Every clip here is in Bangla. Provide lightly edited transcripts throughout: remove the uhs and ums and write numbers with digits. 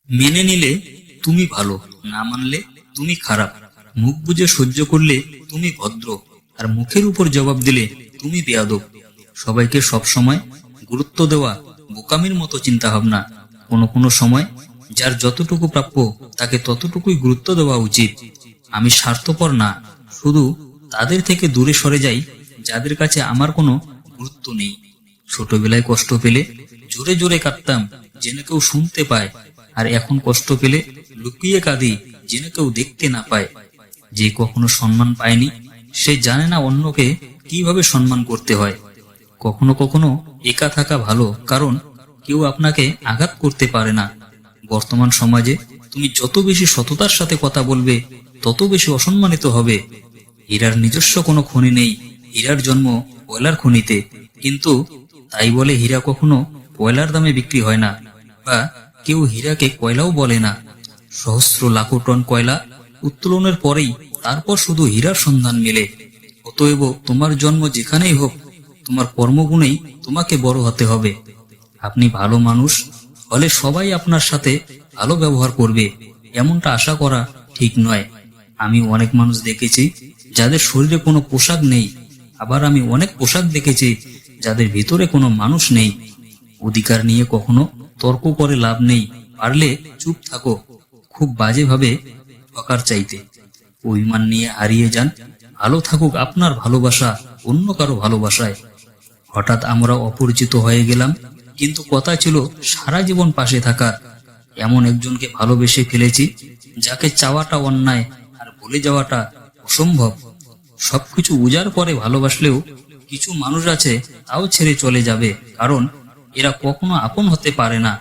মেনে নিলে তুমি ভালো, না মানলে তুমি খারাপ। মুখ বুজে সহ্য করলে তুমি ভদ্র, আর মুখের উপর জবাব দিলে তুমি বেয়াদব। সবাইকে সব সময় গুরুত্ব দেওয়া বোকামির মতো চিন্তা ভাবনা। কোনো কোনো সময় যার যতটুকু প্রাপ্য তাকে ততটুকুই গুরুত্ব দেওয়া উচিত। আমি স্বার্থপর না, শুধু তাদের থেকে দূরে সরে যাই যাদের কাছে আমার কোনো গুরুত্ব নেই। ছোটবেলায় কষ্ট পেলে জোরে জোরে কাঁদতাম যেন কেউ শুনতে পায়, আর এখন কষ্ট পেলে লুকিয়ে কাঁদি যেন কেউ দেখতে না পায়। যে কখনো সম্মান পায়নি সে জানে না অন্যকে কিভাবে সম্মান করতে হয়। কখনো কখনো একা থাকা ভালো, কারণ কেউ আপনাকে আঘাত করতে পারে না। বর্তমান সমাজে তুমি যত বেশি সততার সাথে কথা বলবে তত বেশি অসম্মানিত হবে। হীরার নিজস্ব কোনো খনি নেই, হীরার জন্ম কয়লার খনিতে। কিন্তু তাই বলে হীরা কখনো কয়লার দামে বিক্রি হয় না, বা কেউ হীরাকে কয়লাও বলে না। সহস্র লাখো টন কয়লা উত্তোলনের পরেই তারপর শুধু হীরার সন্ধান মেলে। অতএব তোমার জন্ম যেখানেই হোক, তোমার কর্মগুণেই তোমাকে বড় হতে হবে। আপনি ভালো মানুষ হলে সবাই আপনার সাথে ভালো ব্যবহার করবে, এমনটা আশা করা ঠিক নয়। আমি অনেক মানুষ দেখেছি যাদের শরীরে কোনো পোশাক নেই, আবার আমি অনেক পোশাক দেখেছি যাদের ভিতরে কোনো মানুষ নেই। অধিকার নিয়ে কখনো তর্ক করে লাভ নেই, পারলে চুপ থাকো। খুব বাজেভাবে ঠকার চাইতে। অভিমান নিয়ে হারিয়ে যান, ভালো থাকুক আপনার ভালোবাসা অন্য কারো ভালোবাসায়। হঠাৎ আমরা অপরিচিত হয়ে গেলাম, কিন্তু কথা ছিল সারা জীবন পাশে থাকার। এমন একজনকে ভালোবেসে ফেলেছি যাকে চাওয়াটা অন্যায় আর ভুলে যাওয়াটা অসম্ভব। সবকিছু উজাড় করে ভালোবাসলেও কিছু মানুষ আছে তাও ছেড়ে চলে যাবে, কারণ এরা কখনো আপন হতে পারে না।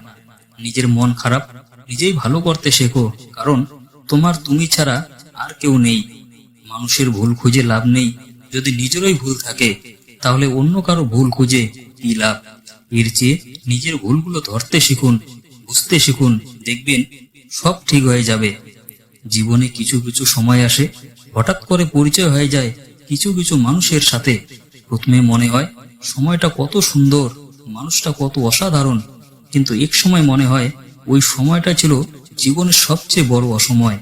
নিজের মন খারাপ নিজেই ভালো করতে শেখো, কারণ তোমার তুমি ছাড়া আর কেউ নেই। মানুষের ভুল খুঁজে লাভ নেই, যদি নিজেরই ভুল থাকে তাহলে অন্য কারো ভুল খুঁজে কি লাভ। এর চেয়ে নিজের ভুলগুলো ধরতে শিখুন, বুঝতে শিখুন, দেখবেন সব ঠিক হয়ে যাবে। জীবনে কিছু কিছু সময় আসে হঠাৎ করে পরিচয় হয়ে যায় কিছু কিছু মানুষের সাথে। প্রথমে মনে হয় সময়টা কত সুন্দর, মানুষটা কত অসাধারণ, কিন্তু এক সময় মনে হয় ওই সময়টা ছিল জীবনের সবচেয়ে বড় অসময়।